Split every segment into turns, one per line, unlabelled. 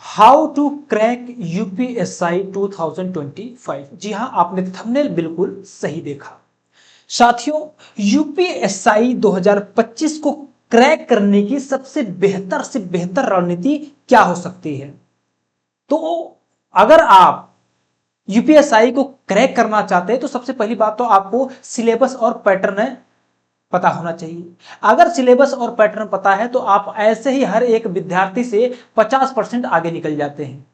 How to crack UPSI 2025। जी हां, आपने थंबनेल बिल्कुल सही देखा। साथियों, यूपीएसआई 2025 को क्रैक करने की सबसे बेहतर से बेहतर रणनीति क्या हो सकती है? तो अगर आप यूपीएसआई को क्रैक करना चाहते हैं तो सबसे पहली बात तो आपको सिलेबस और पैटर्न पता होना चाहिए। अगर सिलेबस और पैटर्न पता है तो आप ऐसे ही हर एक विद्यार्थी से 50% आगे निकल जाते हैं।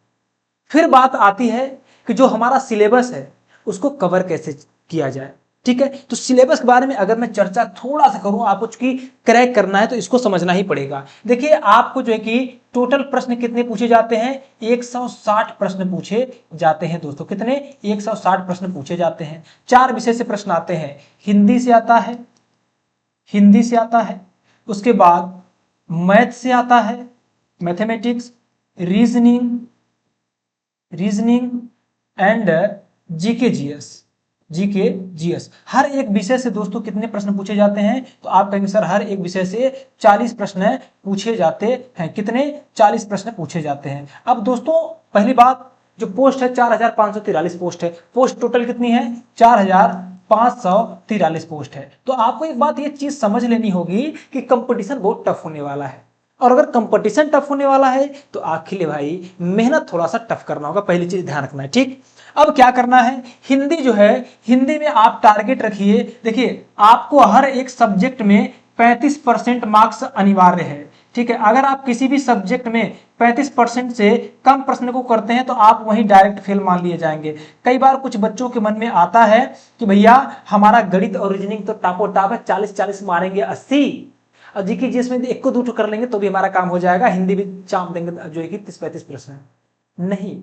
फिर बात आती है कि जो हमारा सिलेबस है उसको कवर कैसे किया जाए। ठीक है, तो सिलेबस के बारे में अगर मैं चर्चा थोड़ा सा करूं, आपको चूंकि क्रैक करना है तो इसको समझना ही पड़ेगा। देखिए, आपको जो है कि टोटल प्रश्न कितने पूछे जाते हैं? 160 प्रश्न पूछे जाते हैं दोस्तों। कितने? 160 प्रश्न पूछे जाते हैं। 4 विषय से प्रश्न आते हैं। हिंदी से आता है, हिंदी से आता है, उसके बाद मैथ से आता है, mathematics, reasoning, reasoning and GK GS, GK GS. हर एक विषय से दोस्तों कितने प्रश्न पूछे जाते हैं? तो आप कहेंगे सर हर एक विषय से 40 प्रश्न पूछे जाते हैं। कितने? 40 प्रश्न पूछे जाते हैं। अब दोस्तों पहली बात, जो पोस्ट है 4543 पोस्ट है। पोस्ट टोटल कितनी है? 4543 पोस्ट है। तो आपको एक बात ये चीज समझ लेनी होगी कि कंपटीशन बहुत टफ होने वाला है। और अगर कंपटीशन टफ होने वाला है तो आखिर भाई मेहनत थोड़ा सा टफ करना होगा, पहली चीज ध्यान रखना है। ठीक, अब क्या करना है? हिंदी जो है, हिंदी में आप टारगेट रखिए। देखिए, आपको हर एक सब्जेक्ट में 35% मार्क्स अनिवार्य है। ठीक है, अगर आप किसी भी सब्जेक्ट में 35% से कम प्रश्न को करते हैं तो आप वहीं डायरेक्ट फेल मान लिए जाएंगे। कई बार कुछ बच्चों के मन में आता है कि भैया हमारा गणित और रीजनिंग तो टापो टाप है, 40-40 मारेंगे 80, और जीके जीएस में एक को दो कर लेंगे तो भी हमारा काम हो जाएगा, हिंदी भी चाप देंगे जो है कि 30-35 प्रश्न। नहीं,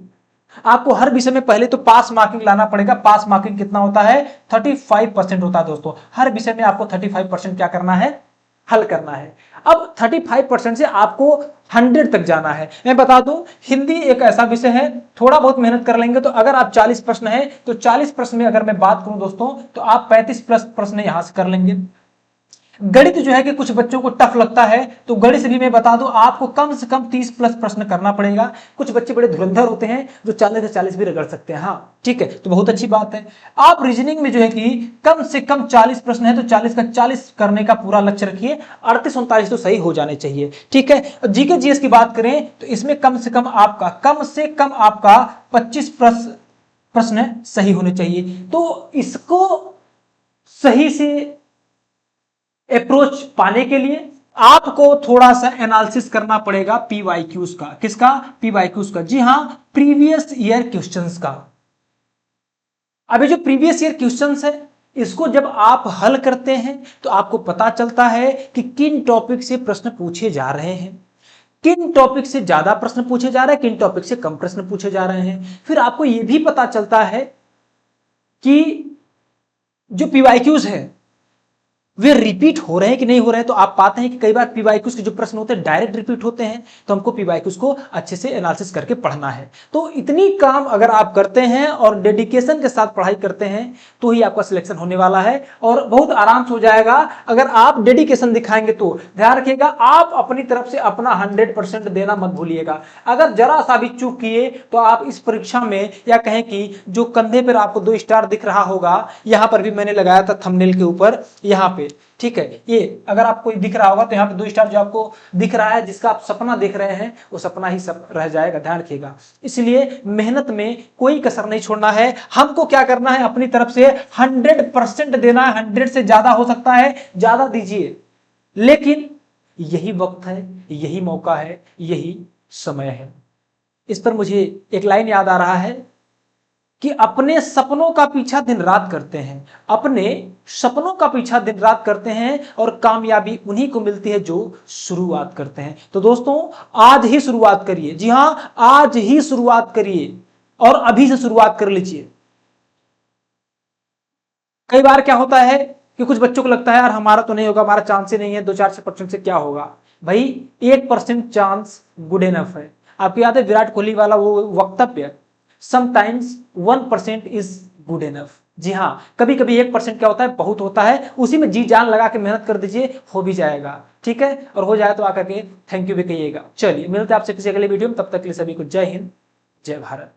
आपको हर विषय में पहले तो पास मार्किंग लाना पड़ेगा। पास मार्किंग कितना होता है? 35% होता है दोस्तों। हर विषय में आपको 35% क्या करना है? हल करना है। अब 35% से आपको 100 तक जाना है। मैं बता दूं, हिंदी एक ऐसा विषय है, थोड़ा बहुत मेहनत कर लेंगे तो अगर आप 40 प्रश्न है तो 40 प्रश्न में अगर मैं बात करूं दोस्तों तो आप 35 प्लस प्रश्न यहां से कर लेंगे। गणित जो है कि कुछ बच्चों को टफ लगता है तो गणित से भी मैं बता दूं आपको कम से कम 30 प्लस प्रश्न करना पड़ेगा। कुछ बच्चे बड़े धुरंधर होते हैं जो 40 से 40 भी रगड़ सकते हैं। हाँ ठीक है, तो बहुत अच्छी बात है। आप रीजनिंग में जो है कि कम से कम 40 प्रश्न है तो 40 का 40 करने का पूरा लक्ष्य रखिए। 38-39 तो सही हो जाने चाहिए। ठीक है, जीके जीएस की बात करें तो इसमें कम से कम आपका 25 प्रश्न सही होने चाहिए। तो इसको सही से अप्रोच पाने के लिए आपको थोड़ा सा एनालिसिस करना पड़ेगा पीवाईक्यूज का। किसका? पीवाईक्यूज का। जी हां, प्रीवियस ईयर क्वेश्चंस का। अभी जो प्रीवियस ईयर क्वेश्चंस है इसको जब आप हल करते हैं तो आपको पता चलता है कि किन टॉपिक से प्रश्न पूछे जा रहे हैं, किन टॉपिक से ज्यादा प्रश्न पूछे जा रहे हैं, किन टॉपिक से कम प्रश्न पूछे जा रहे हैं। फिर आपको यह भी पता चलता है कि जो पीवाईक्यूज है वे रिपीट हो रहे हैं कि नहीं हो रहे हैं। तो आप पाते हैं कि कई बार पीवाईक्यूज के जो प्रश्न होते हैं डायरेक्ट रिपीट होते हैं, तो हमको पीवाईक्यूज को अच्छे से एनालिसिस करके पढ़ना है। तो इतनी काम अगर आप करते हैं और डेडिकेशन के साथ पढ़ाई करते हैं तो ही आपका सिलेक्शन होने वाला है और बहुत आराम से हो जाएगा। अगर आप डेडिकेशन दिखाएंगे तो ध्यान रखिएगा, आप अपनी तरफ से अपना 100% देना मत भूलिएगा। अगर जरा सा भी चूक किए तो आप इस परीक्षा में, या कहें कि जो कंधे पर आपको 2 स्टार दिख रहा होगा, यहां पर भी मैंने लगाया था थंबनेल के ऊपर, यहां पे, ठीक है, ये अगर आपको दिख रहा होगा तो यहाँ पे 2 स्टार जो आपको दिख रहा है, जिसका आप सपना देख रहे हैं, वो सपना ही सब रह जाएगा। ध्यान रखिएगा। इसलिए मेहनत में कोई कसर नहीं छोड़ना है। हमको क्या करना है? अपनी तरफ से 100% देना है। 100 से ज्यादा हो सकता है, ज्यादा दीजिए, लेकिन यही वक्त है, यही मौका है, यही समय है। इस पर मुझे एक लाइन याद आ रहा है कि अपने सपनों का पीछा दिन रात करते हैं, अपने सपनों का पीछा दिन रात करते हैं और कामयाबी उन्हीं को मिलती है जो शुरुआत करते हैं। तो दोस्तों आज ही शुरुआत करिए। जी हां, आज ही शुरुआत करिए और अभी से शुरुआत कर लीजिए। कई बार क्या होता है कि कुछ बच्चों को लगता है यार हमारा तो नहीं होगा, हमारा चांस ही नहीं है, 2-4% से क्या होगा। भाई 1% चांस गुड इनफ है। आपको याद है विराट कोहली वाला वो वक्तव्य, समटाइम्स 1% इज गुड इनफ। जी हाँ, कभी कभी 1% क्या होता है, बहुत होता है, उसी में जी जान लगा के मेहनत कर दीजिए, हो भी जाएगा। ठीक है, और हो जाए तो आकर के थैंक यू भी कहिएगा। चलिए मिलते हैं आपसे किसी अगले वीडियो में, तब तक के लिए सभी को जय हिंद, जय भारत।